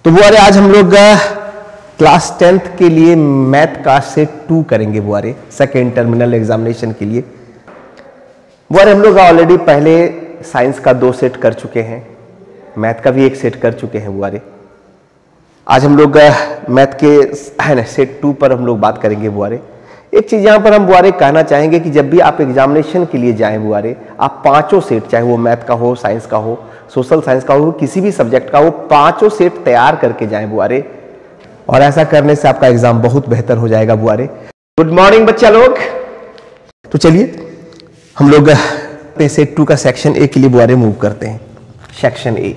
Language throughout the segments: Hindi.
तो बुआरे आज हम लोग क्लास 10th के लिए मैथ का सेट 2 करेंगे बुआरे, सेकेंड टर्मिनल एग्जामिनेशन के लिए। बुआरे हम लोग ऑलरेडी पहले साइंस का 2 सेट कर चुके हैं, मैथ का भी 1 सेट कर चुके हैं बुआरे। आज हम लोग मैथ के है ना सेट 2 पर हम लोग बात करेंगे बुआरे। एक चीज़ यहाँ पर हम बुआरे कहना चाहेंगे कि जब भी आप एग्जामिनेशन के लिए जाएं बुआरे, आप 5 सेट, चाहे वो मैथ का हो, साइंस का हो, सोशल साइंस का हो, किसी भी सब्जेक्ट का हो, 5 सेट तैयार करके जाएं बुआरे। और ऐसा करने से आपका एग्जाम बहुत बेहतर हो जाएगा बुआरे। गुड मॉर्निंग बच्चा लोग। तो चलिए हम लोग सेट 2 का सेक्शन ए के लिए बुआरे मूव करते हैं। सेक्शन ए,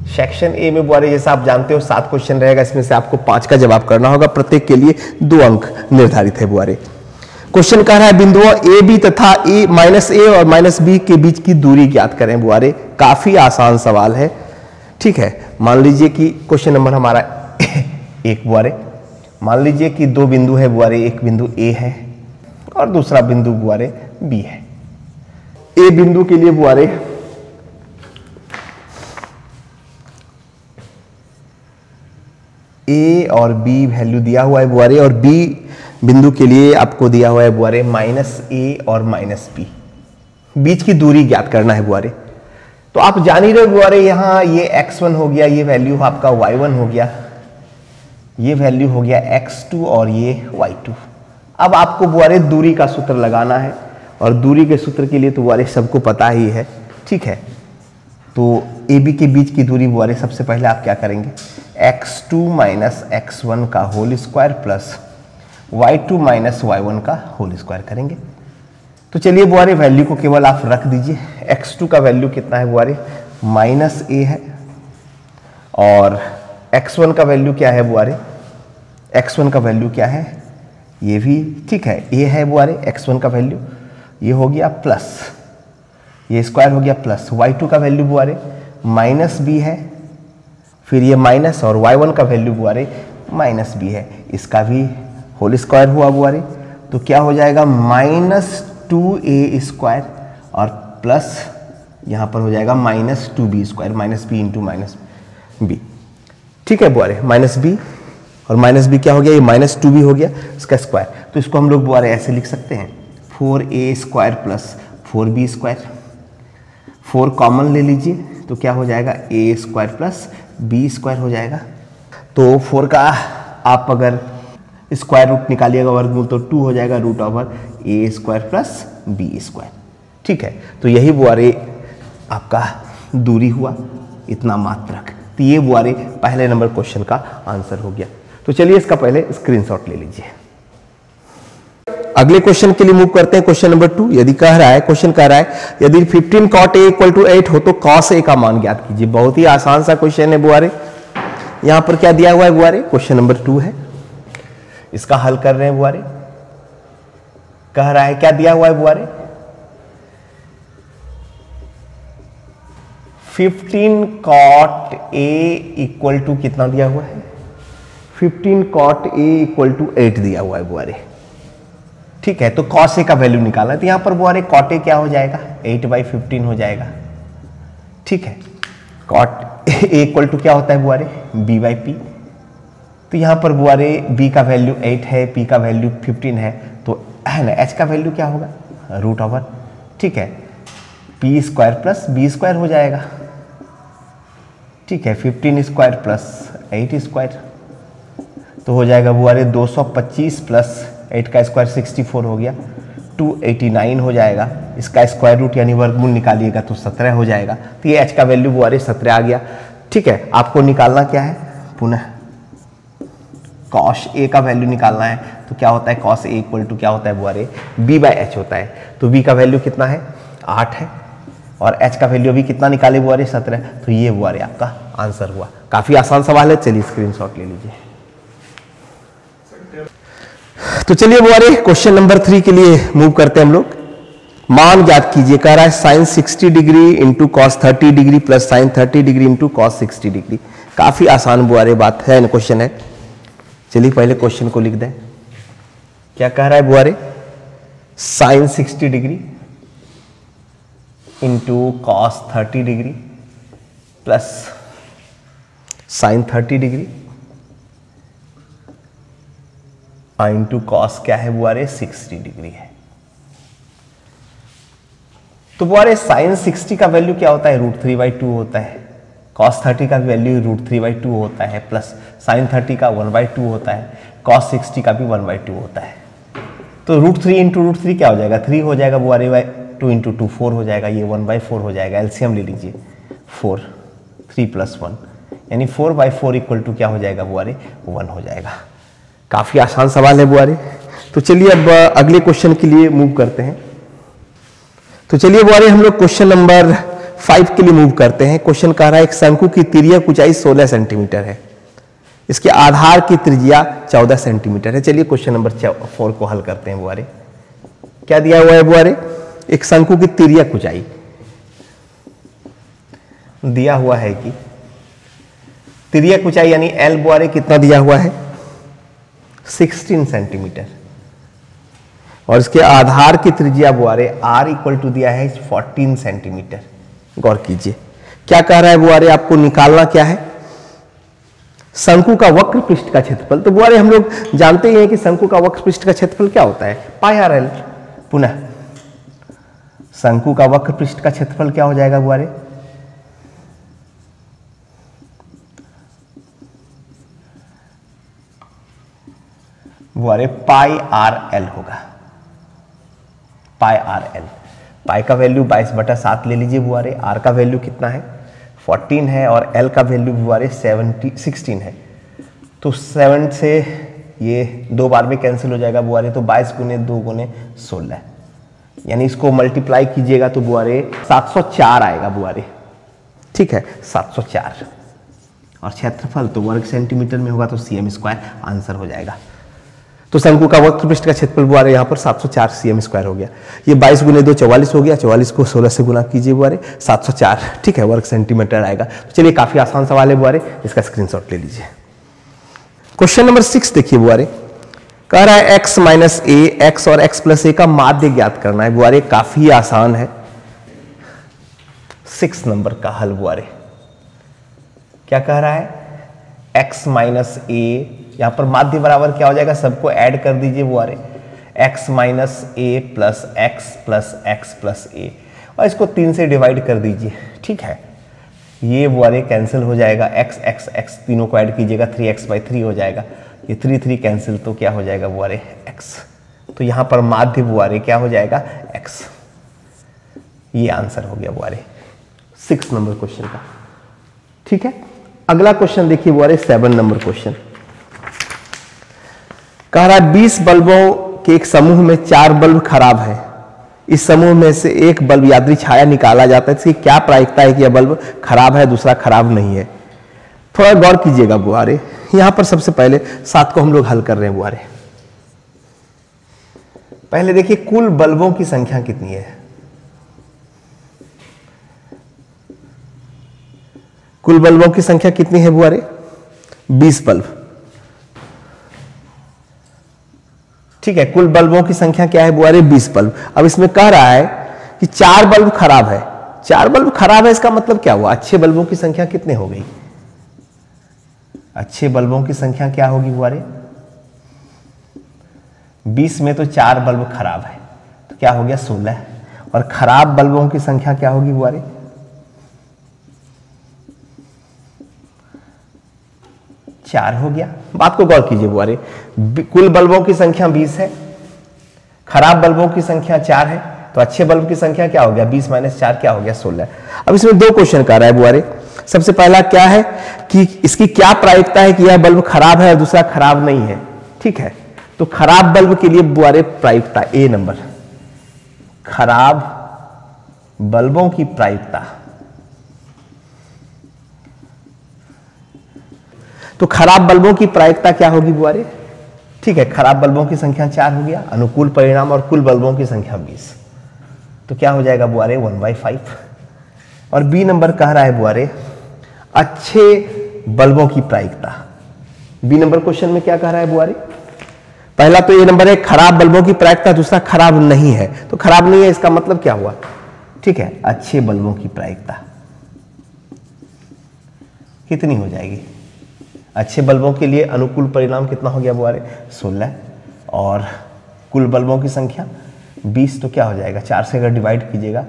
सेक्शन ए में बुआरे जैसा आप जानते हो 7 क्वेश्चन रहेगा, इसमें से आपको 5 का जवाब करना होगा, प्रत्येक के लिए 2 अंक निर्धारित है बुआरे। क्वेश्चन कह रहा है बिंदुओं ए बी तथा ए और माइनस बी के बीच की दूरी ज्ञात करें बुआरे। काफी आसान सवाल है, ठीक है। मान लीजिए कि क्वेश्चन नंबर हमारा 1 बुआरे, मान लीजिए कि 2 बिंदु है बुआरे, एक बिंदु ए है और दूसरा बिंदु बुआरे बी है। ए बिंदु के लिए बुआरे ए और बी वैल्यू दिया हुआ है बुआरे, और बी बिंदु के लिए आपको दिया हुआ है बुआरे -a और -b। बीच की दूरी ज्ञात करना है बुआरे। तो आप जान ही रहे बुआरे, यहां ये x1 हो गया, ये वैल्यू आपका y1 हो गया, ये वैल्यू हो गया x2 और ये y2। अब आपको बुआरे दूरी का सूत्र लगाना है, और दूरी के सूत्र के लिए तो बुआरे सबको पता ही है, ठीक है। तो ए बी के बीच की दूरी बुआरे सबसे पहले आप क्या करेंगे, x2 माइनस x1 का whole square plus y2 minus y1 का होल स्क्वायर करेंगे। तो चलिए बुआरे वैल्यू को केवल आप रख दीजिए। x2 का वैल्यू कितना है बुआरे, -a है, और x1 का वैल्यू क्या है बुआरे, x1 का वैल्यू क्या है, ये भी ठीक है, a है बुआरे x1 का वैल्यू, ये हो गया प्लस, ये स्क्वायर हो गया प्लस, y2 का वैल्यू बुआरे -b है, फिर ये माइनस, और y1 का वैल्यू बुआरे -b है, इसका भी होल स्क्वायर हुआ बुआरे। तो क्या हो जाएगा -2a स्क्वायर और प्लस यहाँ पर हो जाएगा -2b square, -b into -b, ठीक है बुआरे, -b और -b क्या हो गया, ये -2b हो गया, इसका स्क्वायर। तो इसको हम लोग बुआरे ऐसे लिख सकते हैं 4a square plus 4b square. 4 common ले लीजिए तो क्या हो जाएगा, a square plus b square हो जाएगा। तो 4 का आप अगर स्क्वायर रूट निकालिएगा वर्गमूल, तो 2 हो जाएगा √a square plus b square, ठीक है। तो यही बुआरे आपका दूरी हुआ, इतना मात्रक। तो ये बुआरे पहले नंबर क्वेश्चन का आंसर हो गया। तो चलिए इसका पहले स्क्रीनशॉट ले लीजिए। अगले क्वेश्चन के लिए मूव करते हैं। क्वेश्चन नंबर 2, यदि कह रहा है, क्वेश्चन कह रहा है यदि 15 cot a = 8 हो तो cos a का मान ज्ञात कीजिए। बहुत ही आसान सा क्वेश्चन है बुआरे। यहां पर क्या दिया हुआ है बुआरे, क्वेश्चन नंबर 2 है, इसका हल कर रहे हैं बुआरे। कह रहा है क्या दिया हुआ है बुआरे, 15 cot a = कितना दिया हुआ है, 15 cot a = 8 दिया हुआ है बुआरे, ठीक है। तो cos a का वैल्यू निकालना है, तो यहां पर बुआरे cot a क्या हो जाएगा, 8/15 हो जाएगा, ठीक है। cot a = क्या होता है बुआरे, b/p। तो यहां पर बुआरे b का वैल्यू 8 है, p का वैल्यू 15 है, तो है ना h का वैल्यू क्या होगा, √, ठीक है, p square plus b square हो जाएगा, ठीक है। 15 स्क्वायर प्लस 8 स्क्वायर, तो हो जाएगा बुआरे 225 प्लस 8 का स्क्वायर 64 हो गया, 289 हो जाएगा। इसका स्क्वायर रूट यानी वर्गमूल निकालिएगा तो 17 हो जाएगा। तो ये h का वैल्यू बुआरे 17 आ गया, ठीक है। आपको निकालना क्या है, पुनः cos a का वैल्यू निकालना है। तो क्या होता है, cos a = क्या होता है बुआरे, b/h होता है। तो b का वैल्यू कितना है, 8 है, और h का वैल्यू अभी कितना निकाले बुआरे, 17। तो ये बुआरे आपका आंसर हुआ। काफी आसान सवाल है, चलिए स्क्रीनशॉट ले लीजिए। तो चलिए बुआरे क्वेश्चन नंबर 3 के लिए मूव करते हैं हम लोग। मान ज्ञात कीजिए, कह रहा है sin 60 degree into cos 30 degree plus sin 30 degree into cos 60 degree. काफी आसान बुआरे बात है, क्वेश्चन है। चलिए पहले क्वेश्चन को लिख दें। क्या कह रहा है बुआरे, sin 60 degree into cos 30 degree plus sign 30 degree into cos क्या है बुआरे 60 डिग्री है। तो बुआरे साइन 60 का वैल्यू क्या होता है, √3/2 होता है। कॉस 30 का वैल्यू √3/2 होता है, प्लस साइन 30 का 1/2 होता है, कॉस 60 का भी 1/2 होता है। तो √3 इंटू √3 क्या हो जाएगा, 3 हो जाएगा बुआरे, 2 इंटू 2 4 हो जाएगा, ये 1/4 हो जाएगा। एलसीएम ले लीजिए, 4 3 + 1 यानी 4/4 इक्वल टू क्या हो जाएगा बुआरे, 1 हो जाएगा। काफी आसान सवाल है बुआरे। तो चलिए अब अगले क्वेश्चन के लिए मूव करते हैं। तो चलिए बुआरे हम लोग क्वेश्चन नंबर 5 के लिए मूव करते हैं। क्वेश्चन कह रहा है एक शंकु की तिर्यक ऊंचाई 16 सेंटीमीटर है, इसके आधार की त्रिज्या 14 सेंटीमीटर है। चलिए क्वेश्चन नंबर 4 को हल करते हैं बुआरे। क्या दिया हुआ है बुआरे, एक शंकु की तिर्यक ऊंचाई दिया हुआ है कि तिर्यक ऊंचाई यानी एल बुआरे कितना दिया हुआ है, 16 सेंटीमीटर, और इसके आधार की त्रिज्या बुआरे आर इक्वल टू दिया है 14 सेंटीमीटर। गौर कीजिए क्या कह रहा है बुआरे, आपको निकालना क्या है, शंकु का वक्र पृष्ठ का क्षेत्रफल। तो बुआरे हम लोग जानते ही हैं कि शंकु का वक्र पृष्ठ का क्षेत्रफल क्या होता है, πr/l। पुनः शंकु का वक्र पृष्ठ का क्षेत्रफल क्या हो जाएगा बुआरे, πr/l होगा, πr/l। पाई का वैल्यू 22/7 ले लीजिए बुआरे, आर का वैल्यू कितना है 14 है, और एल का वैल्यू बुआरे 16 है। तो 7 से ये 2 बार में कैंसिल हो जाएगा बुआरे, तो 22 × 2 × 16 यानी इसको मल्टीप्लाई कीजिएगा तो बुआरे 704 आएगा बुआरे। ठीक है 704, और क्षेत्रफल तो वर्ग सेंटीमीटर में होगा तो cm² आंसर हो जाएगा। तो शंकु का वक्र पृष्ठ का क्षेत्रफल बुआरे यहाँ पर 704 cm² हो गया। ये 22 × 2 44 हो गया, 44 को 16 से गुना कीजिए बुआरे, 704 ठीक है वर्ग सेंटीमीटर आएगा। तो चलिए काफी आसान सवाल है बुआरे, इसका स्क्रीनशॉट ले लीजिए। क्वेश्चन नंबर 6 देखिए बुआरे, कह रहा है x - a, x और x + a का माध्य ज्ञात करना है बुआरे। काफी आसान है, 6 नंबर का हल बुआरे। क्या कह रहा है, x - a, यहां पर माध्य बराबर क्या हो जाएगा, सबको ऐड कर दीजिए बुआरे, x - a + x + x + a, और इसको 3 से डिवाइड कर दीजिए। ठीक है ये बुआरे कैंसिल हो जाएगा, x x x तीनों को ऐड कीजिएगा, 3x/3 हो जाएगा, ये 3 कैंसिल तो क्या हो जाएगा बुआरे x। तो यहां पर माध्य बुआरे क्या हो जाएगा x। ये आंसर हो गया बुआरे 6 नंबर क्वेश्चन का। ठीक है अगला क्वेश्चन देखिए बुआरे, 7 नंबर क्वेश्चन। कह रहा है 20 बल्बों के एक समूह में 4 बल्ब खराब है, इस समूह में से एक बल्ब यात्री छाया निकाला जाता है, इसकी क्या प्रायिकता है कि यह बल्ब खराब है दूसरा खराब नहीं है। थोड़ा गौर कीजिएगा बुआरे, यहां पर सबसे पहले 7 को हम लोग हल कर रहे हैं बुआरे। पहले देखिए कुल बल्बों की संख्या कितनी है, कुल बल्बों की संख्या कितनी है बुआरे, 20 बल्ब। ठीक है कुल बल्बों की संख्या क्या है बुआरे, 20 बल्ब। अब इसमें कह रहा है कि 4 बल्ब खराब है, 4 बल्ब खराब है, इसका मतलब क्या हुआ, अच्छे बल्बों की संख्या कितने हो गई, अच्छे बल्बों की संख्या क्या होगी बुआरे, 20 में तो 4 बल्ब खराब है तो क्या हो गया 16, और खराब बल्बों की संख्या क्या होगी बुआरे, 4 हो गया। बात को गौर कीजिए बुआरे, कुल बल्बों की संख्या 20 है, खराब बल्बों की संख्या 4 है, तो अच्छे बल्ब की संख्या क्या हो गया 20 - 4 क्या हो गया 16। अब इसमें 2 क्वेश्चन कर रहा है बुआरे। सबसे पहला क्या है कि इसकी क्या प्रायिकता है कि यह बल्ब खराब है और दूसरा खराब नहीं है। ठीक है तो खराब बल्ब के लिए बुआरे प्रायिकता A नंबर, खराब बल्बों की प्रायिकता, तो खराब बल्बों की प्रायिकता क्या होगी बुआरे, ठीक है खराब बल्बों की संख्या 4 हो गया, अनुकूल परिणाम और कुल बल्बों की संख्या 20, तो क्या हो जाएगा बुआरे 1/5। और बी नंबर कह रहा है बुआरे अच्छे बल्बों की प्रायिकता। बी नंबर क्वेश्चन में क्या कह रहा है बुआरे, पहला तो ये नंबर है खराब बल्बों की प्रायिकता, दूसरा खराब नहीं है, तो खराब नहीं है इसका मतलब क्या हुआ, ठीक है अच्छे बल्बों की प्रायिकता कितनी हो जाएगी अच्छे बल्बों के लिए अनुकूल परिणाम कितना हो गया बुआरे 16, और कुल बल्बों की संख्या 20, तो क्या हो जाएगा 4 से अगर डिवाइड कीजिएगा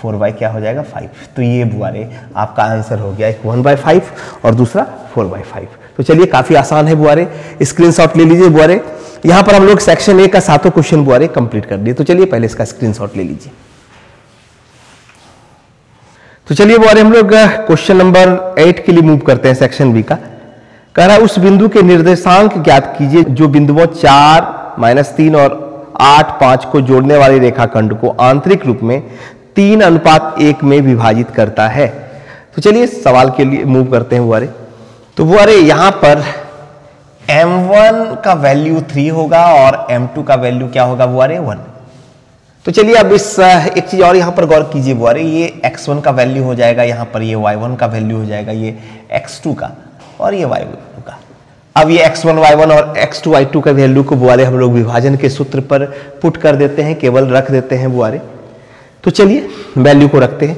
4/, क्या हो जाएगा 5। तो ये बुआरे आपका आंसर हो गया, एक 1/5 और दूसरा 4/5। तो चलिए काफी आसान है बुआरे, स्क्रीनशॉट ले लीजिए बुआरे। यहां पर हम लोग सेक्शन ए का 7 क्वेश्चन बुआरे कंप्लीट कर दिए। तो चलिए पहले इसका स्क्रीनशॉट ले लीजिए। तो चलिए बुआरे हम लोग क्वेश्चन नंबर 8 के लिए मूव करते हैं। सेक्शन बी का कह रहा है उस बिंदु के निर्देशांक ज्ञात कीजिए जो बिंदुओं 4, -3 और 8, 5 को जोड़ने वाले रेखाखंड को आंतरिक रूप में 3:1 में विभाजित करता है। तो चलिए सवाल के लिए मूव करते हैं बुआरे। तो बुआरे यहां पर m1 का वैल्यू 3 होगा और m2 का वैल्यू क्या होगा बुआरे 1। तो चलिए अब इस एक चीज और यहां पर गौर कीजिए बुआरे, ये x1 का वैल्यू हो जाएगा, यहां पर ये y1 का वैल्यू हो जाएगा, ये x2 का और ये y2 का। अब ये x1 y1 और x2 y2 का वैल्यू को बुआरे हम लोग विभाजन के सूत्र पर पुट कर देते हैं, केवल रख देते हैं बुआरे। तो चलिए वैल्यू को रखते हैं।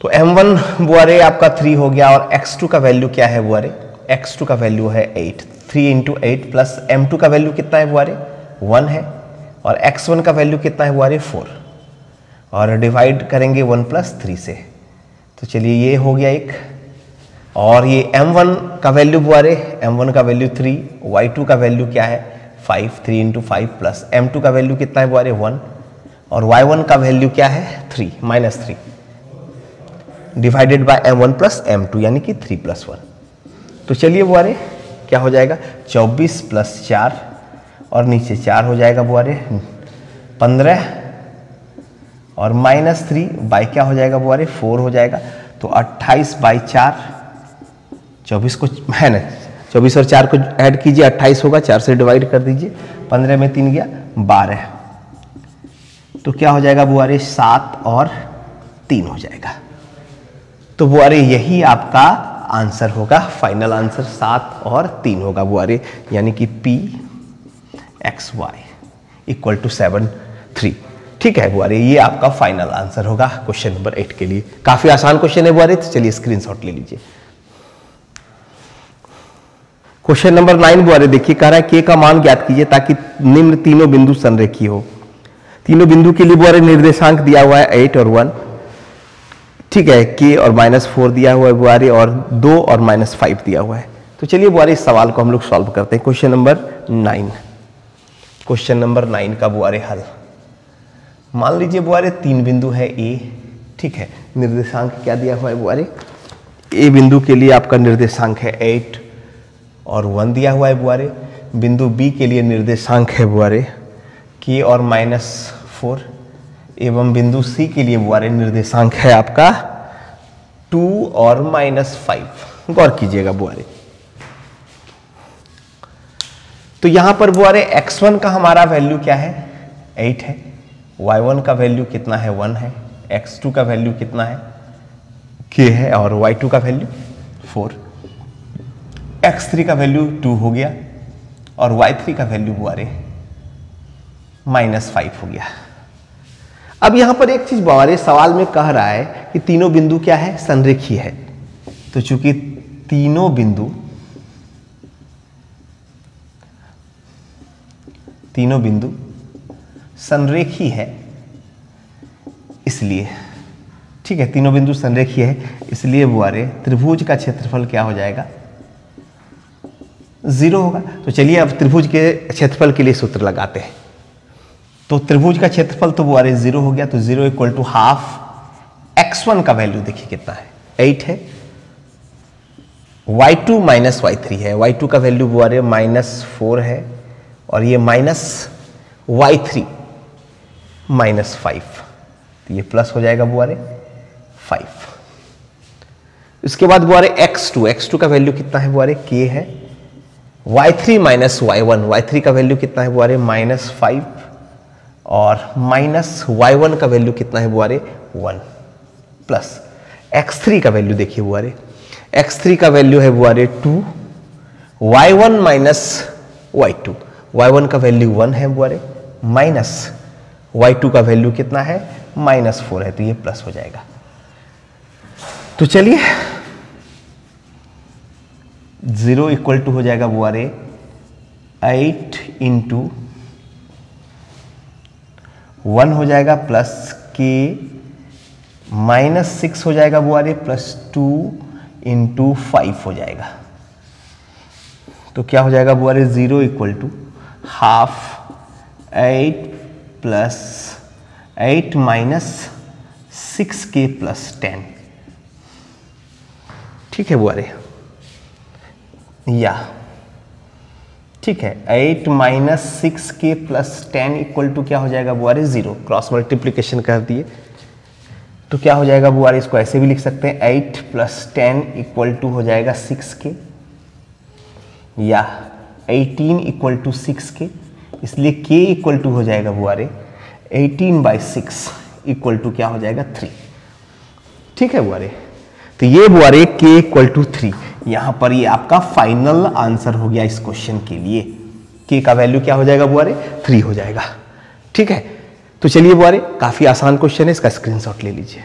तो m1 बुआरे आपका 3 हो गया और x2 का वैल्यू क्या है बुआरे, x2 का वैल्यू है 8, 3 × 8 प्लस m2 का वैल्यू कितना है बुआरे 1 है, और x1 का वैल्यू कितना है बुआरे 4, और डिवाइड करेंगे 1 + 3 से। तो चलिए ये हो गया एक, और ये m1 का वैल्यू बुआरे, m1 का वैल्यू 3, y2 का वैल्यू क्या है 5, 3 × 5 प्लस m2 का वैल्यू कितना है बुआरे 1, और y1 का वैल्यू क्या है 3, -3 डिवाइडेड बाय m1 + m2 यानी कि 3 + 1। तो चलिए बुआरे क्या हो जाएगा 24 + 4 और नीचे 4 हो जाएगा बुआरे 15, और -3 बाई क्या हो जाएगा बुआरे 4 हो जाएगा। तो 28/4, 24 को है ना, 24 और 4 को ऐड कीजिए 28 होगा, 4 से डिवाइड कर दीजिए, 15 में 3 गया 12, तो क्या हो जाएगा बुआरे 7 और 3 हो जाएगा। तो बुआरे यही आपका आंसर होगा, फाइनल आंसर 7 और 3 होगा बुआरे, यानी कि P(x, y) = 7, 3। ठीक है बुआरे, ये आपका फाइनल आंसर होगा क्वेश्चन नंबर 8 के लिए। काफी आसान क्वेश्चन है बुआरे, तो चलिए स्क्रीनशॉट ले लीजिए। क्वेश्चन नंबर 9 बुआरे देखिए, कह रहा है k का मान ज्ञात कीजिए ताकि निम्न तीनों बिंदु संरेखीय हो। तीनों बिंदु के लिए बुआरे निर्देशांक दिया हुआ है 8 और 1, ठीक है, k और -4 दिया हुआ है बुआरे, और 2 और -5 दिया हुआ है। तो चलिए बुआरे इस सवाल को हम लोग सॉल्व करते हैं। क्वेश्चन नंबर 9, क्वेश्चन नंबर 9 का बुआरे हल। मान लीजिए बुआरे 3 बिंदु है A, ठीक है, निर्देशांक क्या दिया हुआ है बुआरे, A बिंदु के लिए आपका निर्देशांक है 8 और 1 दिया हुआ है बुआरे। बिंदु B के लिए निर्देशांक है बुआरे k और -4, एवं बिंदु C के लिए बुआरे निर्देशांक है आपका 2 और -5। गौर कीजिएगा बुआरे, तो यहां पर बुआरे x1 का हमारा वैल्यू क्या है 8 है, y1 का वैल्यू कितना है 1 है, x2 का वैल्यू कितना है k है, और y2 का वैल्यू 4, x3 का वैल्यू 2 हो गया, और y3 का वैल्यू बुआरे -5 हो गया। अब यहां पर एक चीज बुआरे सवाल में कह रहा है कि तीनों बिंदु क्या है संरेखीय है। तो चूंकि तीनों बिंदु संरेखीय है, इसलिए ठीक है, तीनों बिंदु संरेखीय है, इसलिए बुआरे त्रिभुज का क्षेत्रफल क्या हो जाएगा 0 होगा। तो चलिए अब त्रिभुज के क्षेत्रफल के लिए सूत्र लगाते हैं। तो त्रिभुज का क्षेत्रफल तो बुआरे 0 हो गया, तो 0 = हाफ x1 का वैल्यू देखिए कितना है 8 है, y2 - y3 है, y2 का वैल्यू बुआरे -4 है, और ये -y3 -5, तो ये प्लस हो जाएगा बुआरे 5। इसके बाद बुआरे x2 का वैल्यू कितना है बुआरे k है, y3 - y1 का वैल्यू कितना है बुआरे -5, और -y1 का वैल्यू कितना है बुआरे 1, प्लस x3 का वैल्यू देखिए बुआरे, x3 का वैल्यू है बुआरे 2, y1 - y2, y1 का वैल्यू 1 है बुआरे, माइनस y2 का वैल्यू कितना है -4 है, तो ये प्लस हो जाएगा। तो चलिए 0 इक्वल टू हो जाएगा बुआरे 8 इंटू 1 हो जाएगा प्लस के -6 हो जाएगा बुआरे प्लस 2 इंटू 5 हो जाएगा। तो क्या हो जाएगा बुआरे 0 equal to half 8 plus 8 minus 6k plus 10। ठीक है बुआरे, या ठीक है 8 minus 6k plus 10 equal to क्या हो जाएगा बुआरे 0। क्रॉस मल्टीप्लीकेशन कर दिए तो क्या हो जाएगा बुआरे, इसको ऐसे भी लिख सकते हैं 8 प्लस 10 इक्वल टू हो जाएगा 6k, या 18 इक्वल टू 6k, इसलिए k इक्वल टू हो जाएगा बुआरे 18/6 इक्वल टू क्या हो जाएगा 3। ठीक है बुआरे, तो ये बुआरे k इक्वल टू 3, यहां पर ये आपका फाइनल आंसर हो गया इस क्वेश्चन के लिए। k का वैल्यू क्या हो जाएगा बुआरे 3 हो जाएगा। ठीक है, तो चलिए बुआरे काफी आसान क्वेश्चन है, इसका स्क्रीनशॉट ले लीजिए।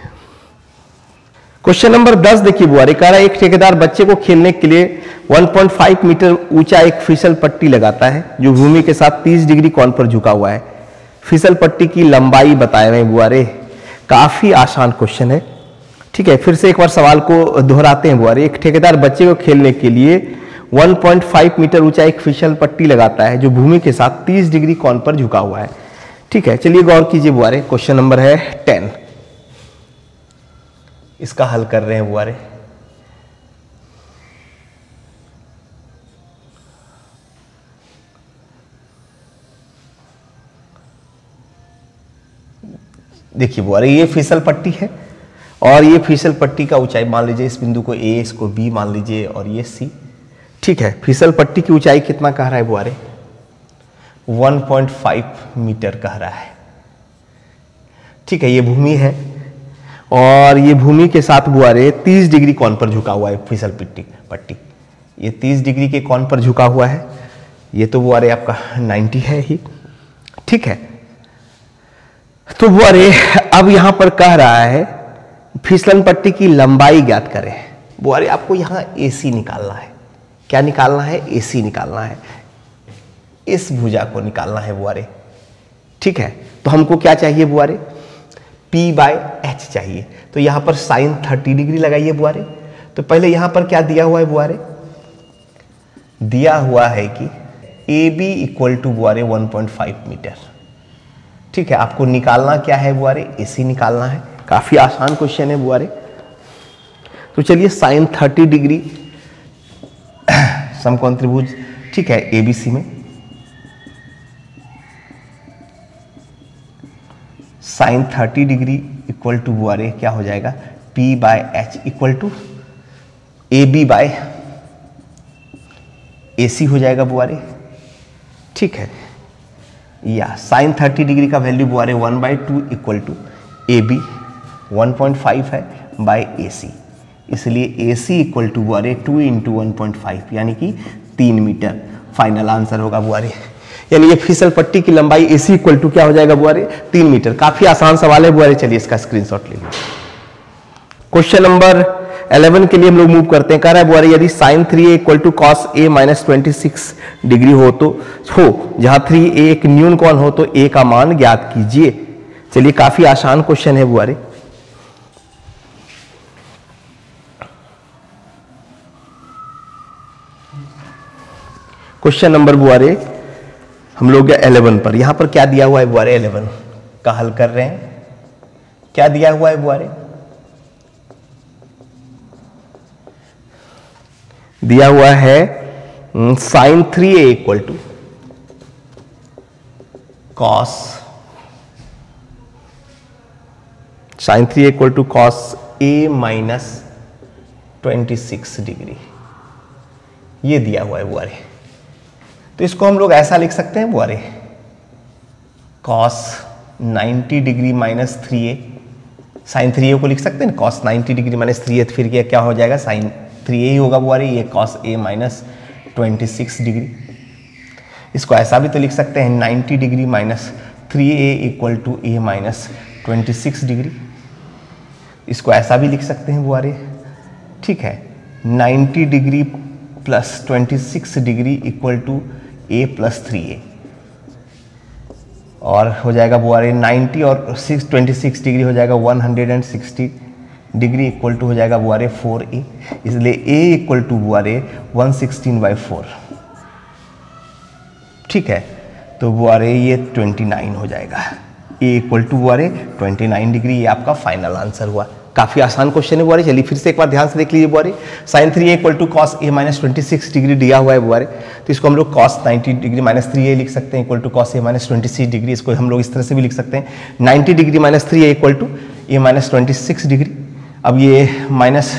क्वेश्चन नंबर 10 देखिए बुआरे, कह रहा है एक ठेकेदार बच्चे को खेलने के लिए 1.5 मीटर ऊंचा एक फिसल पट्टी लगाता है जो भूमि के साथ 30 डिग्री कोण पर झुका हुआ है। फिसल पट्टी की लंबाई बताए हुए बुआरे। काफी आसान क्वेश्चन है। ठीक है, फिर से एक बार सवाल को दोहराते हैं बुआरे। एक ठेकेदार बच्चे को खेलने के लिए 1.5 मीटर ऊंचा एक फिसल पट्टी लगाता है जो भूमि के साथ 30 डिग्री कोण पर झुका हुआ है। ठीक है, चलिए गौर कीजिए बुआरे। क्वेश्चन नंबर है 10, इसका हल कर रहे हैं बुआरे। देखिए बुआरे, ये फिसल पट्टी है और ये फिसल पट्टी का ऊंचाई मान लीजिए, इस बिंदु को A, इसको B मान लीजिए और ये C। ठीक है, फिसल पट्टी की ऊंचाई कितना कह रहा है बुआरे 1.5 मीटर कह रहा है। ठीक है, ये भूमि है और ये भूमि के साथ बुआरे 30 डिग्री कोण पर झुका हुआ है फिसल पट्टी। ये 30 डिग्री के कोण पर झुका हुआ है। ये तो बुआरे आपका 90 है ही। ठीक है, तो बुआरे अब यहां पर कह रहा है फिसलन पट्टी की लंबाई ज्ञात करें। बुआरे आपको यहां AC निकालना है। क्या निकालना है? AC निकालना है। इस भुजा को निकालना है बुआरे। ठीक है, तो हमको क्या चाहिए बुआरे P/H चाहिए। तो यहां पर sin 30 डिग्री लगाइए बुआरे। तो पहले यहां पर क्या दिया हुआ है बुआरे, दिया हुआ है कि AB इक्वल टू बुआरे 1.5 मीटर। ठीक है, आपको निकालना क्या है बुआरे AC निकालना है। काफी आसान क्वेश्चन है बुआरे। तो चलिए sin 30 डिग्री समकोण त्रिभुज, ठीक है, ABC में sin 30 डिग्री इक्वल टू बुआरे क्या हो जाएगा P/H इक्वल टू AB/AC हो जाएगा बुआरे। ठीक है, या sin 30 डिग्री का वैल्यू बुआरे 1/2 इक्वल टू AB 1.5 है बाय AC, इसलिए AC इक्वल टू बुआरे 2 इंटू 1.5 यानी कि 3 मीटर फाइनल आंसर होगा बुआरे। यानी ये फिसल पट्टी की लंबाई AC इक्वल टू क्या हो जाएगा बुआरे 3 मीटर। काफी आसान सवाल है बुआरे, चलिए इसका स्क्रीनशॉट ले लीजिए। क्वेश्चन नंबर 11 के लिए हम लोग मूव करते हैं। कह रहा है बुआरे यदि sin 3A equal to cos A minus 26 degree हो तो जहां 3A एक न्यून कोण हो तो A का मान ज्ञात कीजिए। चलिए काफी आसान क्वेश्चन है बुआरे। क्वेश्चन नंबर बुआरे हम लोग 11 पर, यहां पर क्या दिया हुआ है बुआरे 11 का हल कर रहे हैं। क्या दिया हुआ है बुआरे, दिया हुआ है sin 3A equal to cos sin 3A equal to cos A minus 26 degree, ये दिया हुआ है बुआरे। तो इसको हम लोग ऐसा लिख सकते हैं बुआरे cos 90 degree minus 3A, sin 3A को लिख सकते हैं cos 90 डिग्री माइनस 3A, तो फिर क्या हो जाएगा sin 3A ही होगा बुआरे, ये cos A माइनस 26 डिग्री। इसको ऐसा भी तो लिख सकते हैं 90 degree minus 3A equal to A minus 26 degree. इसको ऐसा भी लिख सकते हैं बुआरे। ठीक है, 90 degree plus 26 degree equal to A plus 3a, और हो जाएगा बुआरे 90 और 26 डिग्री हो जाएगा 160 डिग्री इक्वल टू हो जाएगा बुआरे 4a, इसलिए a इक्वल टू बुआरे 116/4। ठीक है, तो बुआरे ये 29 हो जाएगा, a इक्वल टू बुआरे 29 डिग्री, ये आपका फाइनल आंसर हुआ। काफी आसान क्वेश्चन है बुआरे। चलिए फिर से एक बार ध्यान से देख लीजिए बुआरे। sin 3a equal to cos a minus 26 degree दिया हुआ है बुआरे, तो इसको हम लोग cos 90 डिग्री माइनस 3a लिख सकते हैं equal to cos a minus 26 degree. इसको हम लोग इस तरह से भी लिख सकते हैं 90 degree minus 3a equal to a minus 26 degree. अब ये माइनस,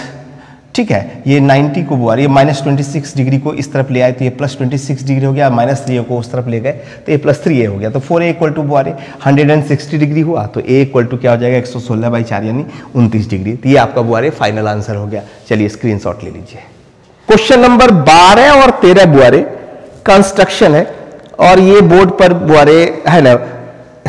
ठीक है, ये 90 को बुआरे, ये माइनस 26 डिग्री को इस तरफ ले आए तो ये प्लस 26 डिग्री हो गया, माइनस 3a को उस तरफ ले गए तो ये प्लस 3a हो गया, तो 4a इक्वल टू बुआरे 160 डिग्री हुआ, तो a इक्वल टू क्या हो जाएगा 116/4 यानी 29 डिग्री। तो ये आपका बुआरे फाइनल आंसर हो गया। चलिए स्क्रीनशॉट ले लीजिए। क्वेश्चन नंबर 12 और 13 बुआरे कंस्ट्रक्शन है, और ये बोर्ड पर बुआरे है ना,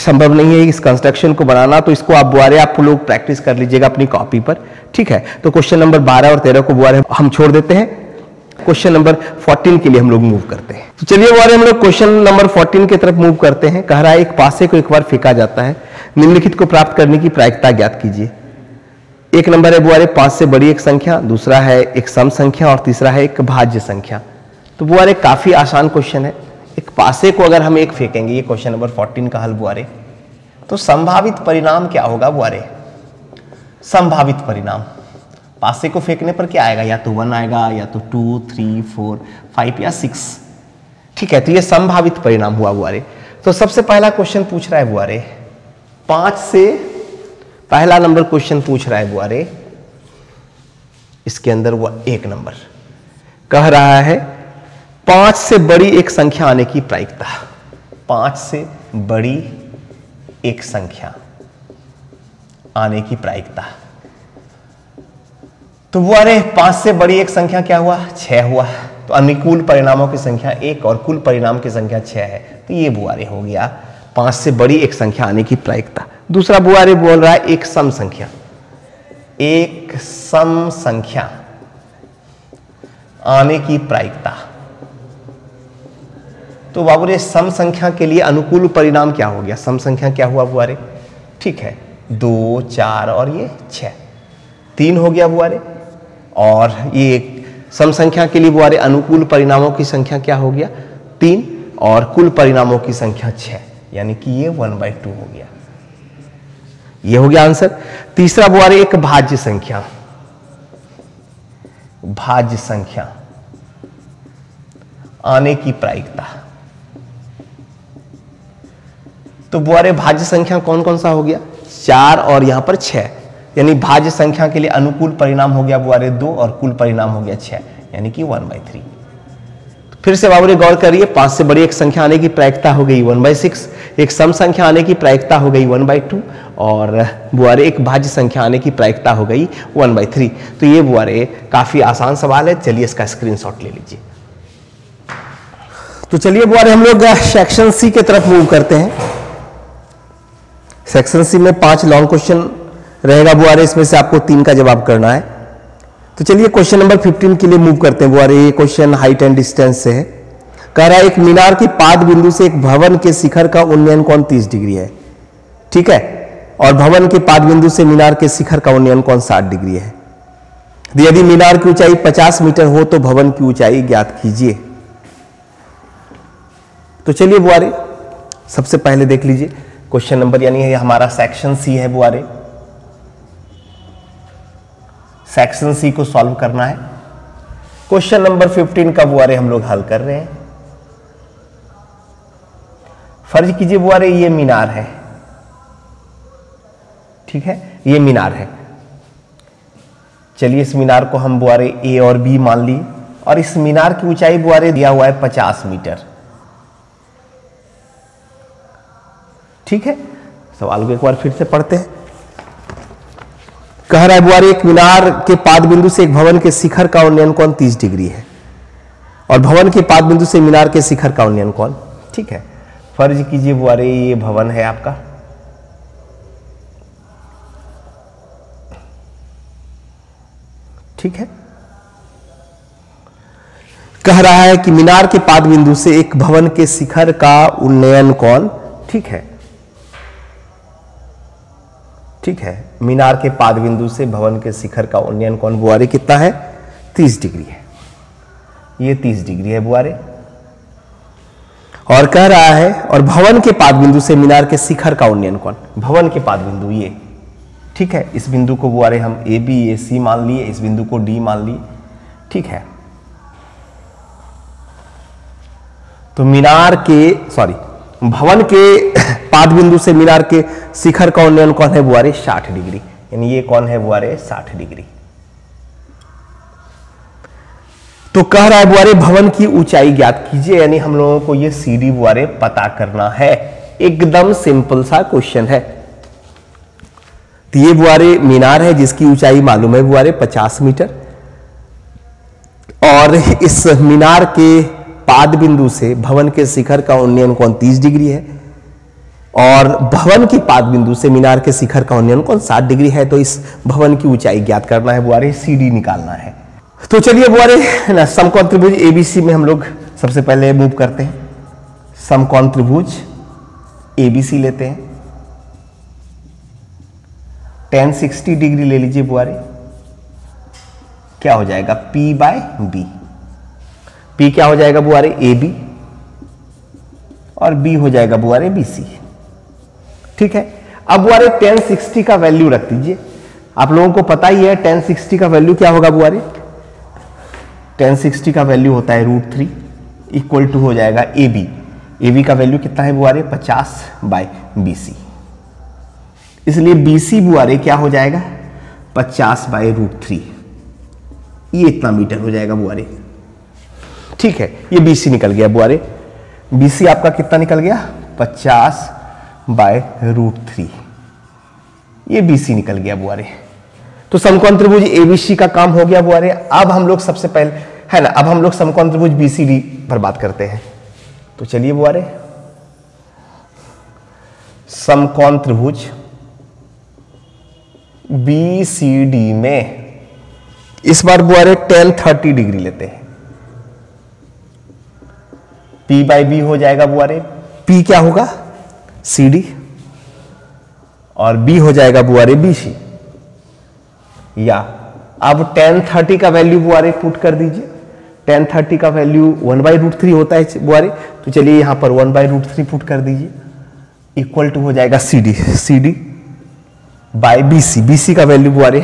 संभव नहीं है इस कंस्ट्रक्शन को बनाना, तो इसको आप बुआरे आप लोग प्रैक्टिस कर लीजिएगा अपनी कॉपी पर। ठीक है, तो क्वेश्चन नंबर 12 और 13 को बुआरे हम छोड़ देते हैं, क्वेश्चन नंबर 14 के लिए हम लोग मूव करते हैं। तो चलिए बुआरे हम लोग क्वेश्चन नंबर 14 की तरफ मूव करते हैं। कह रहा है एक पासे को एक बार फेंका जाता है, निम्नलिखित को प्राप्त करने की प्रायिकता ज्ञात कीजिए। एक नंबर है बुआरे 5 से बड़ी एक संख्या, दूसरा है एक सम संख्या और तीसरा है एक भाज्य संख्या। तो बुआरे काफी आसान क्वेश्चन है। एक पासे को अगर हम एक फेंकेंगे, ये क्वेश्चन नंबर 14 का हल बुआरे, तो संभावित परिणाम क्या होगा बुआरे? संभावित परिणाम पासे को फेंकने पर क्या आएगा? या तो 1 आएगा, या तो 2, 3, 4, 5 या 6। ठीक है, तो ये संभावित परिणाम हुआ बुआरे। तो सबसे पहला क्वेश्चन पूछ रहा है बुआरे 5 से, पहला नंबर क्वेश्चन पूछ रहा है बुआरे, इसके अंदर वो एक नंबर कह रहा है 5 से बड़ी एक संख्या आने की प्रायिकता। 5 से बड़ी एक संख्या आने की प्रायिकता। तो बुआरे 5 से बड़ी एक संख्या क्या हुआ? 6 हुआ। तो अनुकूल परिणामों की संख्या 1 और कुल परिणाम की संख्या 6 है, तो ये बुआरे हो गया 5 से बड़ी एक संख्या आने की प्रायिकता। दूसरा बुआरे बोल रहा है एक सम संख्या, एक सम संख्या आने की प्रायिकता। तो बाबूरे सम संख्या के लिए अनुकूल परिणाम क्या हो गया? सम संख्या क्या हुआ बुआरे? ठीक है, 2, 4 और ये 6, 3 हो गया बुआरे। और ये सम संख्या के लिए बुआरे अनुकूल परिणामों की संख्या क्या हो गया? 3 और कुल परिणामों की संख्या 6, यानी कि ये 1/2 हो गया। ये हो गया आंसर। तीसरा बुआरे एक भाज्य संख्या, भाज्य संख्या आने की प्रायिकता। तो बुआरे भाज्य संख्या कौन कौन सा हो गया? 4 और यहां पर 6, यानी भाज्य संख्या के लिए अनुकूल परिणाम हो गया बुआरे 2 और कुल परिणाम हो गया 6, यानी कि 1/3। तो फिर से बाबूरे गौर करिए, 5 से बड़ी एक संख्या आने की प्रायिकता हो गई 1/6, एक सम संख्या आने की प्रायिकता हो गई 1/2 और बुआरे एक भाज्य संख्या आने की प्रायिकता हो गई 1/3। तो ये बुआरे काफी आसान सवाल है। चलिए इसका स्क्रीनशॉट ले लीजिए। तो चलिए बुआरे हम लोग सेक्शन सी की तरफ मूव करते हैं। सेक्शन सी में 5 लॉन्ग क्वेश्चन रहेगा बुआरे, इसमें से आपको 3 का जवाब करना है। तो चलिए क्वेश्चन नंबर 15 के लिए मूव करते हैं बुआरे। ये क्वेश्चन हाइट एंड डिस्टेंस से है। कह रहा है एक मीनार के पाद बिंदु से एक भवन के शिखर का उन्नयन कोण 30 डिग्री है। ठीक है, और भवन के पाद बिंदु से मीनार के शिखर का उन्नयन कोण 60 डिग्री है। यदि मीनार की ऊंचाई 50 मीटर हो तो भवन की ऊंचाई ज्ञात कीजिए। तो चलिए बुआरे सबसे पहले देख लीजिए क्वेश्चन नंबर, यानी ये हमारा सेक्शन सी है बुआरे। सेक्शन सी को सॉल्व करना है। क्वेश्चन नंबर 15 का बुआरे हम लोग हल कर रहे हैं। फर्ज कीजिए बुआरे ये मीनार है, ठीक है, ये मीनार है। चलिए इस मीनार को हम बुआरे ए और बी मान लिए, और इस मीनार की ऊंचाई बुआरे दिया हुआ है 50 मीटर। ठीक है, सवाल को एक बार फिर से पढ़ते हैं। कह रहा है बुआरे एक मीनार के पाद बिंदु से एक भवन के शिखर का उन्नयन कोण 30 डिग्री है, और भवन के पाद बिंदु से मीनार के शिखर का उन्नयन कोण। ठीक है, फर्ज कीजिए बुआरे ये भवन है आपका, ठीक है। कह रहा है कि मीनार के पाद बिंदु से एक भवन के शिखर का उन्नयन कोण, ठीक है, ठीक है, मीनार के पाद बिंदु से भवन के शिखर का उन्नयन कोण बुआरे कितना है? 30 डिग्री है। ये 30 डिग्री है बुआरे। और कह रहा है और भवन के पाद बिंदु से मीनार के शिखर का उन्नयन कोण, भवन के पाद बिंदु ये, ठीक है, इस बिंदु को बुआरे हम ए बी ए सी मान लिए, इस बिंदु को डी मान लिए, ठीक है। तो मीनार के भवन के पाद बिंदु से मीनार के शिखर का उन्नयन कोण है बुआरे 60 डिग्री, यानी ये कौन है बुआरे 60 डिग्री। तो कह रहा है बुआरे भवन की ऊंचाई ज्ञात कीजिए, यानी हम लोगों को ये सीडी बुआरे पता करना है। एकदम सिंपल सा क्वेश्चन है। तो ये बुआरे मीनार है जिसकी ऊंचाई मालूम है बुआरे 50 मीटर, और इस मीनार के पाद बिंदु से भवन के शिखर का उन्नयन कोण 30 डिग्री है, और भवन के पाद बिंदु से मीनार के शिखर का उन्नयन कोण 60 डिग्री है। तो इस भवन की ऊंचाई ज्ञात करना है बुआरे, सीडी निकालना है। तो चलिए बुआरे ना समकोण त्रिभुज एबीसी में हम लोग सबसे पहले मूव करते हैं। समकोण त्रिभुज एबीसी लेते हैं, tan 60 डिग्री ले लीजिए बुआरे, क्या हो जाएगा P बाय बी। P क्या हो जाएगा बुआरे ए बी, और B हो जाएगा बुआरे BC, ठीक है। अब बुआरे tan 60 का वैल्यू रख दीजिए। आप लोगों को पता ही है tan 60 का वैल्यू क्या होगा बुआरे, tan 60 का वैल्यू होता है √3 इक्वल टू हो जाएगा AB। AB का वैल्यू कितना है बुआरे 50 बाय BC, इसलिए BC बुआरे क्या हो जाएगा 50 बाय √3, ये इतना मीटर हो जाएगा बुआरे, ठीक है। ये BC निकल गया बुआरे, BC आपका कितना निकल गया 50 बाय √3, ये BC निकल गया बुआरे। तो समकोण त्रिभुज ABC का काम हो गया बुआरे। अब हम लोग सबसे पहले है ना, अब हम लोग समकोण त्रिभुज BCD पर बात करते हैं। तो चलिए बुआरे, समकोण त्रिभुज BCD में इस बार बुआरे tan 30 डिग्री लेते हैं। P बाई बी हो जाएगा बुआरे, P क्या होगा CD, और B हो जाएगा बुआरे BC। या अब tan 30 का वैल्यू बुआरे पुट कर दीजिए। tan 30 का वैल्यू 1/√3 होता है बुआरे, तो चलिए यहां पर 1/√3 पुट कर दीजिए, इक्वल टू हो जाएगा CD बाय BC। BC का वैल्यू बुआरे